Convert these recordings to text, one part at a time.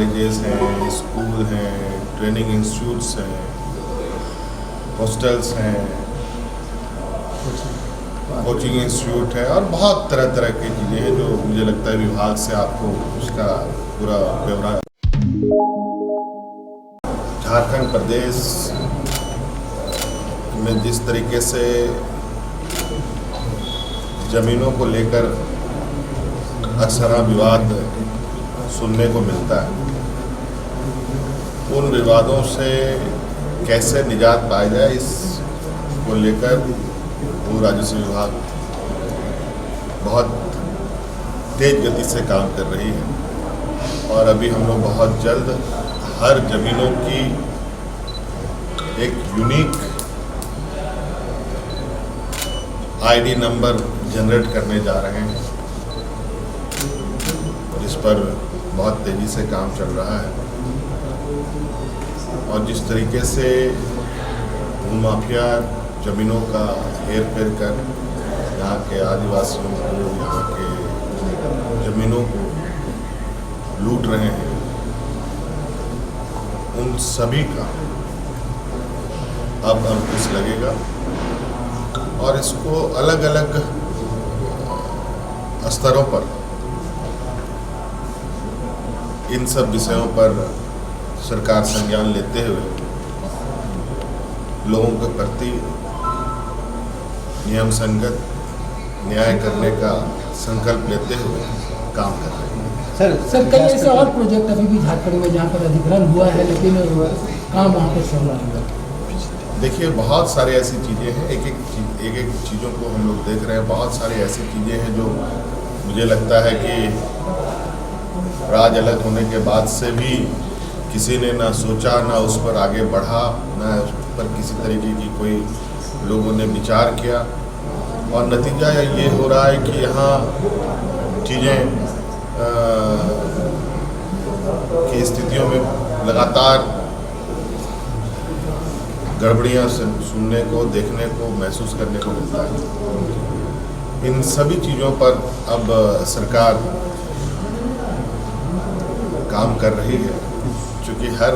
Colleges हैं, school हैं, training institutes हैं, हॉस्टल्स हैं, कोचिंग इंस्टीट्यूट है और बहुत तरह तरह की चीज़ें हैं जो मुझे लगता है विभाग से आपको उसका पूरा ब्यौरा। झारखंड प्रदेश में जिस तरीके से ज़मीनों को लेकर अक्सर विवाद सुनने को मिलता है, उन विवादों से कैसे निजात पाया जाए इसको लेकर भू राजस्व विभाग बहुत तेज गति से काम कर रही है और अभी हम लोग बहुत जल्द हर ज़मीनों की एक यूनिक आईडी नंबर जनरेट करने जा रहे हैं और इस पर बहुत तेज़ी से काम चल रहा है। और जिस तरीके से भूमाफिया ज़मीनों का हेर फेर कर यहाँ के आदिवासियों को, यहाँ के ज़मीनों को लूट रहे हैं, उन सभी का अब अंकुश लगेगा और इसको अलग अलग स्तरों पर इन सब विषयों पर सरकार संज्ञान लेते हुए लोगों के प्रति नियम संगत न्याय करने का संकल्प लेते हुए काम कर रहे हैं। सर कई ऐसे और प्रोजेक्ट अभी भी झारखंड में जहाँ पर अधिग्रहण हुआ है लेकिन काम वहाँ पर चल रहा है। देखिए बहुत सारी ऐसी चीज़ें हैं, एक एक चीज़ों को हम लोग देख रहे हैं। बहुत सारी ऐसी चीज़ें हैं जो मुझे लगता है कि राज अलग होने के बाद से भी किसी ने ना सोचा, ना उस पर आगे बढ़ा, ना उस पर किसी तरीके की कोई लोगों ने विचार किया और नतीजा ये हो रहा है कि यहाँ चीज़ें की स्थितियों में लगातार गड़बड़ियाँ सुनने को, देखने को, महसूस करने को मिलता है। इन सभी चीज़ों पर अब सरकार काम कर रही है, क्योंकि हर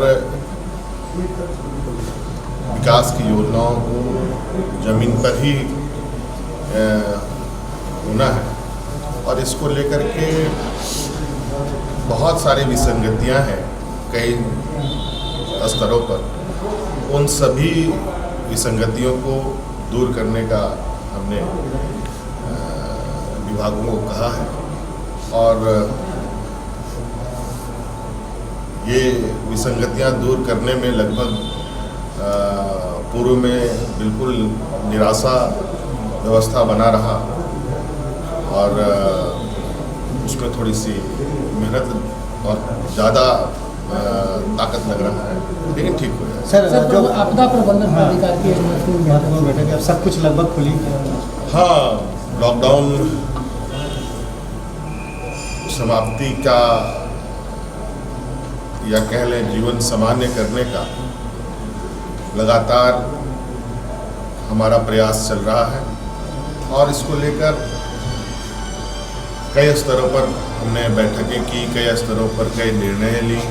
विकास की योजनाओं को ज़मीन पर ही होना है और इसको लेकर के बहुत सारी विसंगतियां हैं कई स्तरों पर। उन सभी विसंगतियों को दूर करने का हमने विभागों को कहा है और ये विसंगतियां दूर करने में लगभग पूर्व में बिल्कुल निराशा व्यवस्था बना रहा और उसमें थोड़ी सी मेहनत और ज़्यादा ताकत लग रहा है, लेकिन ठीक हो जाए। सर जो आपदा प्रबंधन प्राधिकार की बैठक है, सब कुछ लगभग खुली है। हाँ, लॉकडाउन समाप्ति का या कह लें जीवन सामान्य करने का लगातार हमारा प्रयास चल रहा है और इसको लेकर कई स्तरों पर हमने बैठकें की, कई स्तरों पर कई निर्णय ली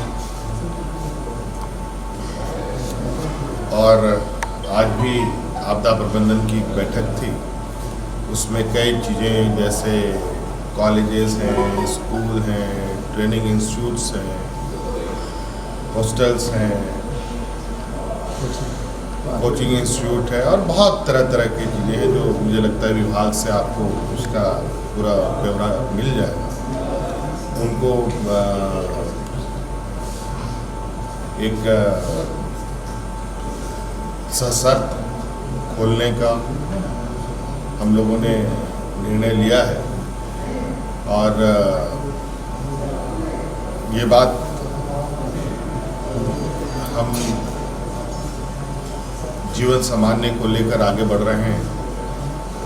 और आज भी आपदा प्रबंधन की बैठक थी। उसमें कई चीज़ें जैसे कॉलेजेस हैं, स्कूल हैं, ट्रेनिंग इंस्टीट्यूट्स हैं, हॉस्टल्स हैं, कोचिंग इंस्टीट्यूट है और बहुत तरह तरह की चीज़ें हैं जो मुझे लगता है विभाग से आपको उसका पूरा ब्यौरा मिल जाएगा। उनको एक सशर्त खोलने का हम लोगों ने निर्णय लिया है और ये बात हम जीवन सामान्य को लेकर आगे बढ़ रहे हैं,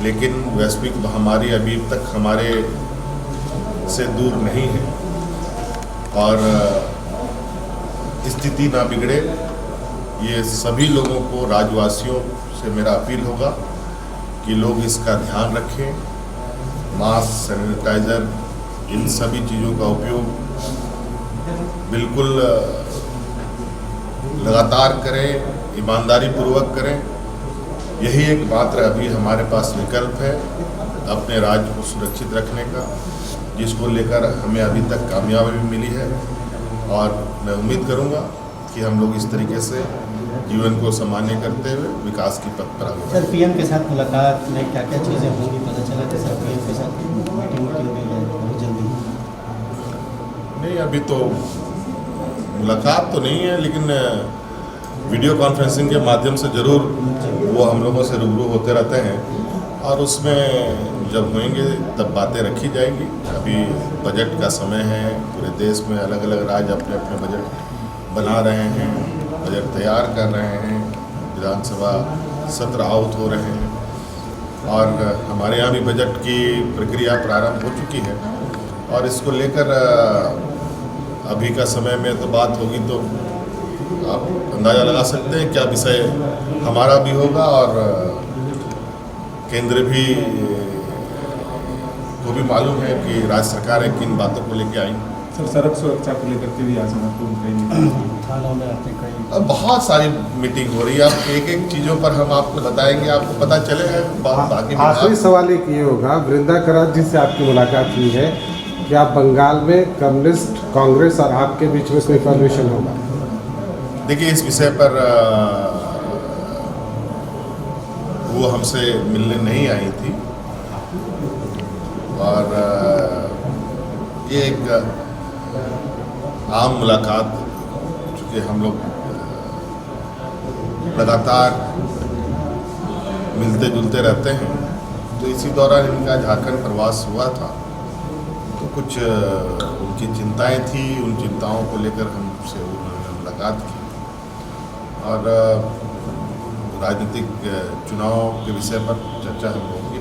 लेकिन वैश्विक महामारी अभी तक हमारे से दूर नहीं है और स्थिति ना बिगड़े, ये सभी लोगों को, राज्यवासियों से मेरा अपील होगा कि लोग इसका ध्यान रखें। मास्क, सैनिटाइज़र, इन सभी चीज़ों का उपयोग बिल्कुल लगातार करें, ईमानदारी पूर्वक करें। यही एक मात्र अभी हमारे पास विकल्प है अपने राज्य को सुरक्षित रखने का, जिसको लेकर हमें अभी तक कामयाबी मिली है। और मैं उम्मीद करूंगा कि हम लोग इस तरीके से जीवन को सामान्य करते हुए विकास की पथ पर आगे सर, पीएम के साथ मुलाकात में क्या क्या चीज़ें होंगी? पता चला कि सर पीएम के साथ मीटिंग होगी बहुत जल्दी? नहीं, अभी तो मुलाकात तो नहीं है, लेकिन वीडियो कॉन्फ्रेंसिंग के माध्यम से ज़रूर वो हम लोगों से रूबरू होते रहते हैं, और उसमें जब होंगे तब बातें रखी जाएंगी। अभी बजट का समय है, पूरे देश में अलग अलग राज्य अपने अपने बजट बना रहे हैं, बजट तैयार कर रहे हैं, विधानसभा सत्र आउट हो रहे हैं, और हमारे यहाँ भी बजट की प्रक्रिया प्रारंभ हो चुकी है। और इसको लेकर अभी का समय में तो बात होगी तो आप अंदाज़ा लगा सकते हैं क्या विषय हमारा भी होगा, और केंद्र भी को भी मालूम है कि राज्य सरकारें किन बातों को लेकर आई। सर, सड़क सुरक्षा को लेकर के भी आज महत्वपूर्ण कहीं थानों में आपने कहीं बहुत सारी मीटिंग हो रही है। आप एक एक चीज़ों पर हम आपको बताएंगे, आपको पता चलेगा। बाकी आखिरी सवाल एक ये होगा, वृंदा करार जी से आपकी मुलाकात हुई है, क्या बंगाल में कम्युनिस्ट, कांग्रेस और आपके बीच में कोई कॉन्वर्सेशन होगा? देखिए, इस विषय पर वो हमसे मिलने नहीं आई थी, और ये एक आम मुलाकात, चूँकि हम लोग लगातार मिलते जुलते रहते हैं, तो इसी दौरान इनका झारखंड प्रवास हुआ था, तो कुछ उनकी चिंताएं थी, उन चिंताओं को लेकर हमसे उन्होंने मुलाकात की, और राजनीतिक चुनाव के विषय पर चर्चा हम लोग